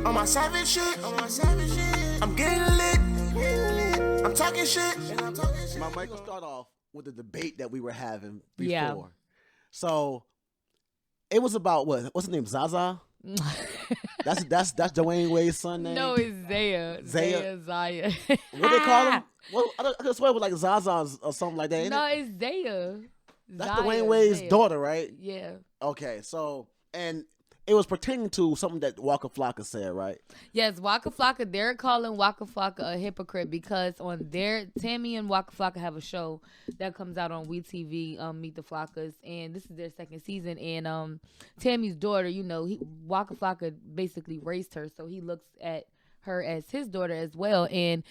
On my savage shit. I'm getting lit. I'm talking shit. My mic will start off with the debate that we were having before. Yeah. So it was about what's his name? Zaza? That's Dwayne Wade's son name? No, it's Zaya. Zaya. What they call him? Well, I could swear it was like Zaza or something like that. Ain't No, it? it's Zaya. That's Zaya, Dwayne Wade's Zaya. daughter, right? Yeah. Okay, so and it was pertaining to something that Waka Flocka said, right? Yes, Waka Flocka. They're calling Waka Flocka a hypocrite because on their Tammy and Waka Flocka have a show that comes out on WeTV, Meet the Flockas, and this is their second season. And Tammy's daughter, Waka Flocka basically raised her, so he looks at her as his daughter as well. And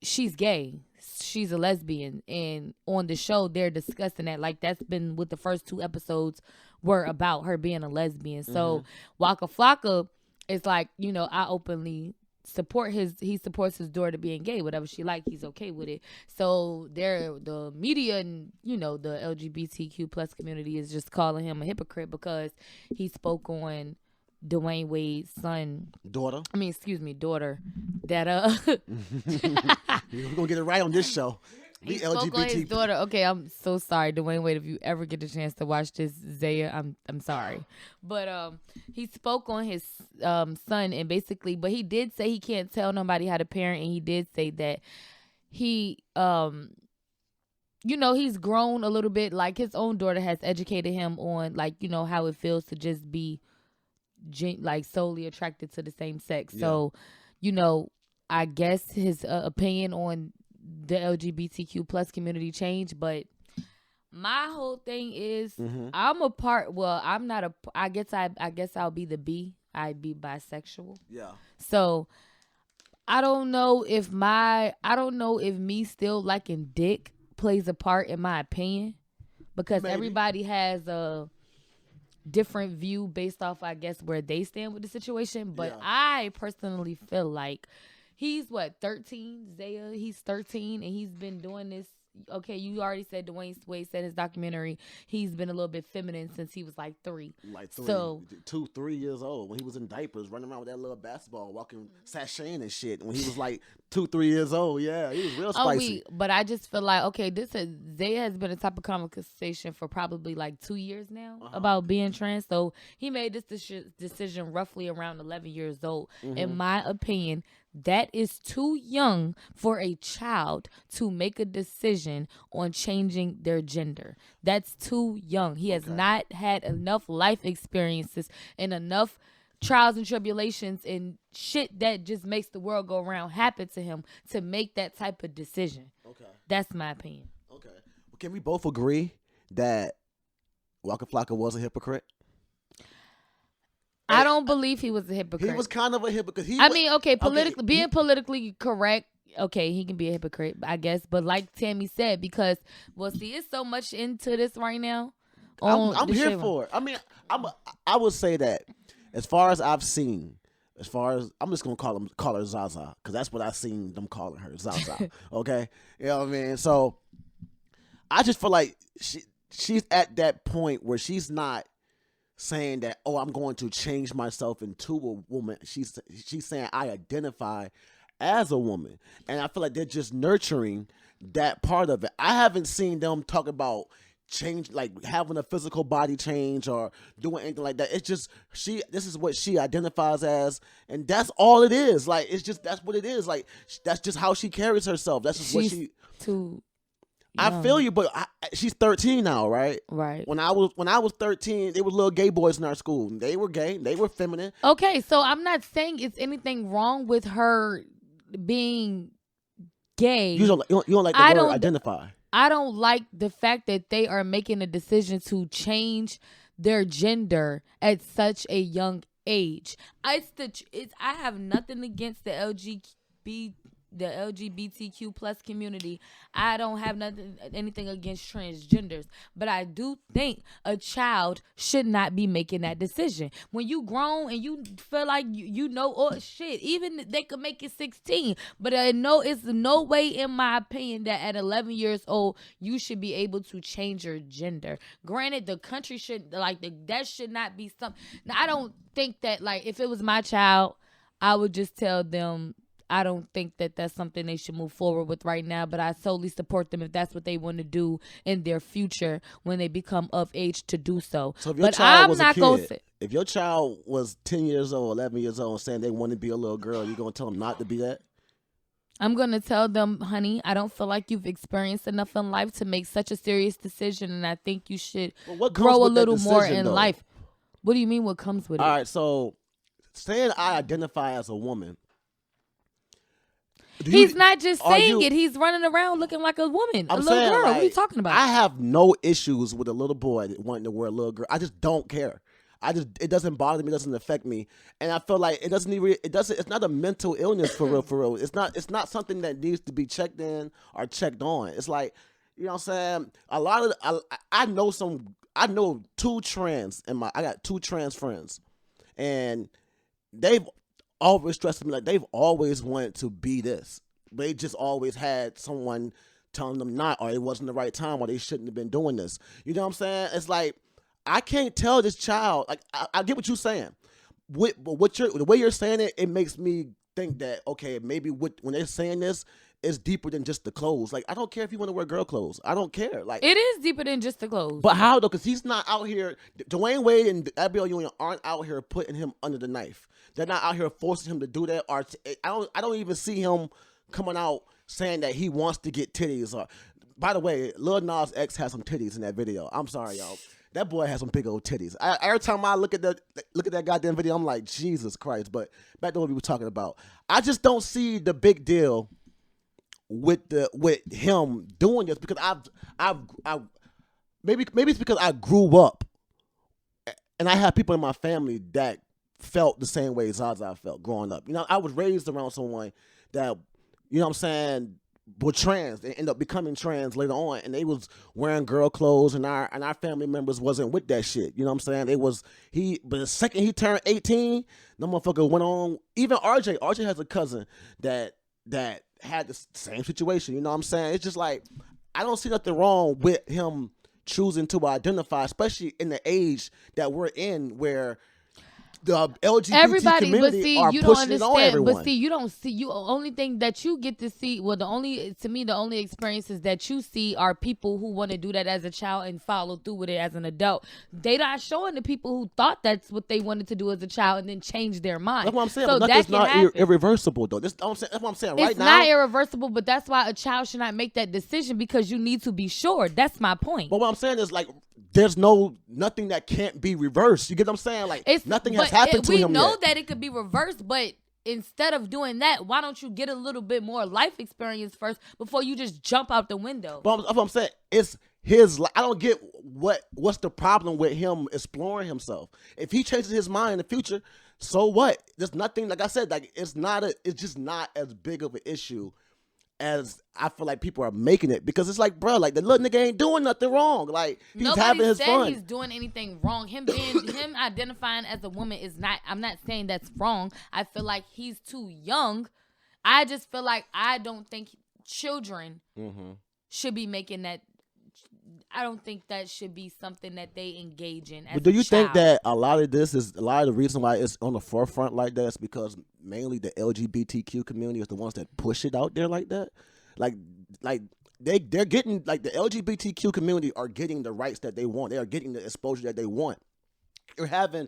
she's gay. She's a lesbian, and on the show they're discussing that. Like, that's been what the first 2 episodes were about, her being a lesbian. So Waka Flocka is like, I openly support he supports his daughter being gay. Whatever she like, he's okay with it. So the media and the LGBTQ plus community is just calling him a hypocrite because he spoke on Dwayne Wade's daughter. That We're gonna get it right on this show. he spoke on his daughter. Okay, I'm so sorry, Dwayne Wade. If you ever get the chance to watch this, Zaya, I'm sorry, but he spoke on his son, and basically, but he did say he can't tell nobody how to parent, and he did say that he he's grown a little bit. Like, his own daughter has educated him on, like, how it feels to just be solely attracted to the same sex. Yeah. So, I guess his opinion on the LGBTQ plus community changed, but my whole thing is I'm a part. Well, I'm not a. I guess I'll be the B. I'd be bisexual. Yeah. So I don't know if me still liking dick plays a part in my opinion, because everybody has a different view based off, I guess, where they stand with the situation. But I personally feel like he's 13, Zaya. He's 13, and he's been doing this. Okay, you already said Dwayne Wade said his documentary, he's been a little bit feminine since he was like 3. Like 3, so 2-3 years old, when he was in diapers, running around with that little basketball, walking, sashaying and shit. When he was like 2-3 years old, yeah, he was real spicy. But I just feel like, okay, Zaya has been a topic of conversation for probably like 2 years now about being trans. So he made this decision roughly around 11 years old. In my opinion, that is too young for a child to make a decision on changing their gender. That's too young. He has not had enough life experiences and enough trials and tribulations and shit that just makes the world go around happen to him to make that type of decision. Okay. That's my opinion. Okay. Well, can we both agree that Waka Flocka was a hypocrite? I don't believe he was a hypocrite. He was kind of a hypocrite. Being politically correct, okay, he can be a hypocrite, I guess. But like Tammy said, because, it's so much into this right now. I'm here for it. I mean, I would say that as far as I've seen, I'm just gonna call her Zaza, because that's what I've seen them calling her, Zaza. Okay, you know what I mean. So I just feel like she's at that point where she's not saying that, I'm going to change myself into a woman. She's saying I identify as a woman, and I feel like they're just nurturing that part of it. I haven't seen them talk about change, like having a physical body change or doing anything like that. It's just this is what she identifies as, and that's all it is. Like, it's just, that's what it is. Like, that's just how she carries herself. That's just what she too. I feel you, but she's 13 now, right? Right. When I was 13, there was little gay boys in our school. They were gay. They were feminine. Okay, so I'm not saying it's anything wrong with her being gay. You don't like the word identify. I don't like the fact that they are making a decision to change their gender at such a young age. I have nothing against the the LGBTQ plus community, I don't have anything against transgenders, but I do think a child should not be making that decision. When you grown and you feel like you know all shit, even they could make it 16, but it's no way in my opinion that at 11 years old you should be able to change your gender. Granted, the country should that should not be something. Now, I don't think that if it was my child, I would just tell them I don't think that that's something they should move forward with right now, but I solely support them if that's what they want to do in their future when they become of age to do so. So if your child was a kid, if your child was 10 years old, 11 years old, saying they want to be a little girl, you going to tell them not to be that? I'm going to tell them, honey, I don't feel like you've experienced enough in life to make such a serious decision, and I think you should grow a little more in life. What do you mean what comes with it? All right, so saying I identify as a woman. He's not just saying it. He's running around looking like a woman, a little girl. What are you talking about? I have no issues with a little boy wanting to wear a little girl. I just don't care. It doesn't bother me. It doesn't affect me. And I feel like it's not a mental illness for real. It's not something that needs to be checked in or checked on. It's like, you know what I'm saying? I know two trans I got two trans friends, and they've always stressed to me they've always wanted to be this. They just always had someone telling them not, or it wasn't the right time, or they shouldn't have been doing this. You know what I'm saying? It's like, I can't tell this child. I get what you're saying. The way you're saying it, it makes me think that, okay, maybe when they're saying this, it's deeper than just the clothes. I don't care if you want to wear girl clothes. I don't care. It is deeper than just the clothes. But how though? Because he's not out here. Dwayne Wade and Abigail Union aren't out here putting him under the knife. They're not out here forcing him to do that. Or I don't even see him coming out saying that he wants to get titties. Or, by the way, Lil Nas X has some titties in that video. I'm sorry, y'all. That boy has some big old titties. Every time I look at that goddamn video, I'm like, Jesus Christ. But back to what we were talking about, I just don't see the big deal with him doing this, because maybe it's because I grew up and I have people in my family that felt the same way Zaza felt growing up. You know, I was raised around someone that, you know what I'm saying, were trans. They ended up becoming trans later on, and they was wearing girl clothes, and our family members wasn't with that shit. You know what I'm saying? But the second he turned 18, the motherfucker went on. Even RJ has a cousin that had the same situation. You know what I'm saying? It's just like, I don't see nothing wrong with him choosing to identify, especially in the age that we're in, where the LGBT community are pushing it on everyone. But see, you don't see. You only thing that you get to see. Well, the only experiences that you see are people who want to do that as a child and follow through with it as an adult. They not showing the people who thought that's what they wanted to do as a child and then changed their mind. That's what I'm saying. So but that's not irreversible, though. That's what I'm saying. Right it's now, not irreversible, but that's why a child should not make that decision, because you need to be sure. That's my point. But what I'm saying is, there's nothing that can't be reversed. You get what I'm saying? Nothing has happened to him yet. We know that it could be reversed, but instead of doing that, why don't you get a little bit more life experience first before you just jump out the window? But what I'm saying, it's his. I don't get what's the problem with him exploring himself. If he changes his mind in the future, so what? There's nothing. Like I said, it's just not as big of an issue as I feel like people are making it, because it's like, bro, the little nigga ain't doing nothing wrong. He's having his fun. Nobody said he's doing anything wrong. Him identifying as a woman is not. I'm not saying that's wrong. I feel like he's too young. I just feel like I don't think children should be making that. I don't think that should be something that they engage in. But do you think that a lot of the reason why it's on the forefront like that is because mainly the LGBTQ community is the ones that push it out there like that? They're getting, the LGBTQ community are getting the rights that they want. They are getting the exposure that they want. You're having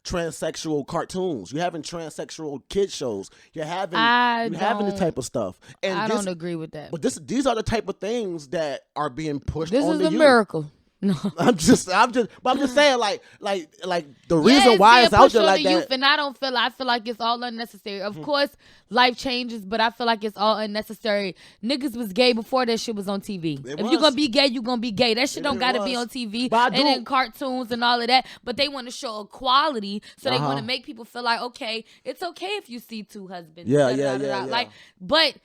transsexual cartoons. You're having transsexual kid shows. You're having this type of stuff. And I don't agree with that. But these are the type of things that are being pushed. This on is a miracle. No. I'm just saying, like the reason why it's out there like that. Youth, and I feel like it's all unnecessary. Of course, life changes, but I feel like it's all unnecessary. Niggas was gay before that shit was on TV. If you're gonna be gay, you gonna be gay. That shit don't gotta be on TV and in cartoons and all of that. But they want to show equality, so they want to make people feel like, okay, it's okay if you see two husbands. Yeah. Like, but.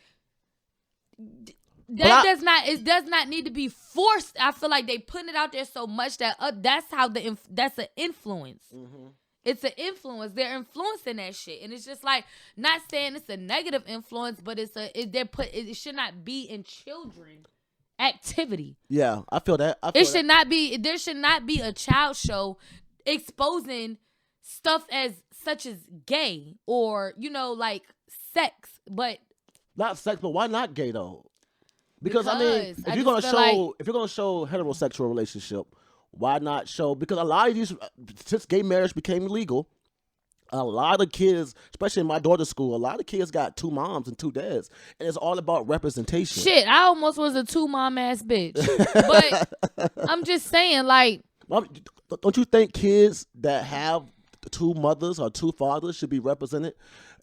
It does not need to be forced. I feel like they putting it out there so much that that's how that's an influence. Mm-hmm. It's an influence. They're influencing that shit, and it's just like, not saying it's a negative influence, but it should not be in children activity. Yeah, I feel that. There should not be a child show exposing stuff such as gay or like sex, but not sex. But why not gay though? Because I mean, if you're gonna show heterosexual relationship, why not show? Because a lot of these, since gay marriage became legal, a lot of kids, especially in my daughter's school, a lot of kids got 2 moms and 2 dads, and it's all about representation. Shit, I almost was a 2-mom ass bitch, but I'm just saying, like, don't you think kids that have 2 mothers or 2 fathers should be represented,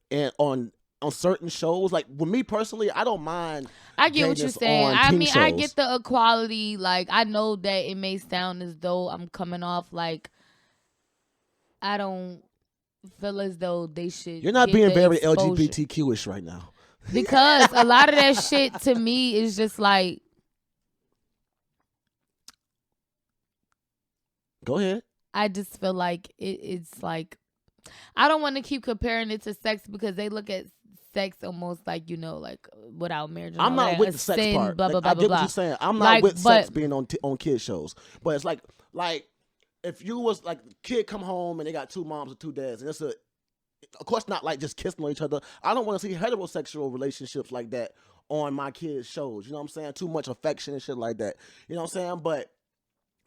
and on certain shows? Like, with me personally, I don't mind. I get what you're saying. I mean, shows. I get the equality. Like, I know that it may sound as though I'm coming off like I don't feel as though they should. You're not being very exposure. LGBTQ-ish right now. Because a lot of that shit to me is just like. Go ahead. I just feel like it's like, I don't want to keep comparing it to sex because they look at sex almost like, like without marriage. I'm not with the sex part. Blah, blah, blah, I get blah, what you're saying. I'm not with sex being on kids shows. But it's like if you was like kid come home and they got 2 moms and 2 dads, and it's of course not like just kissing on each other. I don't want to see heterosexual relationships like that on my kids' shows. You know what I'm saying? Too much affection and shit like that. You know what I'm saying? But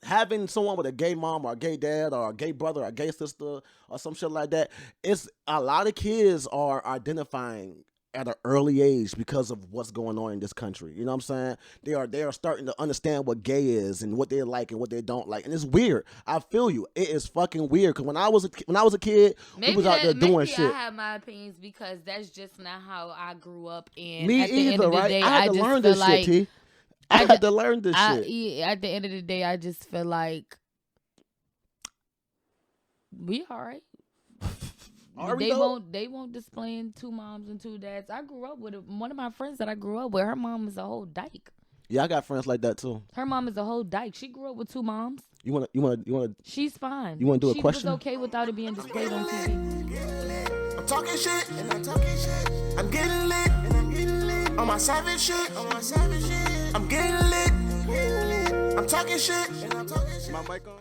having someone with a gay mom or a gay dad or a gay brother or a gay sister or some shit like that, it's a lot of kids are identifying at an early age because of what's going on in this country. You know what I'm saying? They are starting to understand what gay is and what they like and what they don't like. And it's weird. I feel you. It is fucking weird because when I was a kid, we was out there doing shit. I have my opinions because that's just not how I grew up. And me at the either, end of the right? day, I had to learn this shit, T. I had to learn this shit. At the end of the day, I just feel like we all right. They won't displaying 2 moms and 2 dads. I grew up with one of my friends that I grew up with. Her mom is a whole dyke. Yeah, I got friends like that too. Her mom is a whole dyke. She grew up with 2 moms. You wanna? She's fine. You wanna do a question? She was okay without it being displayed on TV. I'm talking shit and I'm talking shit. I'm getting lit and I'm getting lit. On my savage shit. I'm getting lit. I'm talking shit and I'm talking shit. My mic on?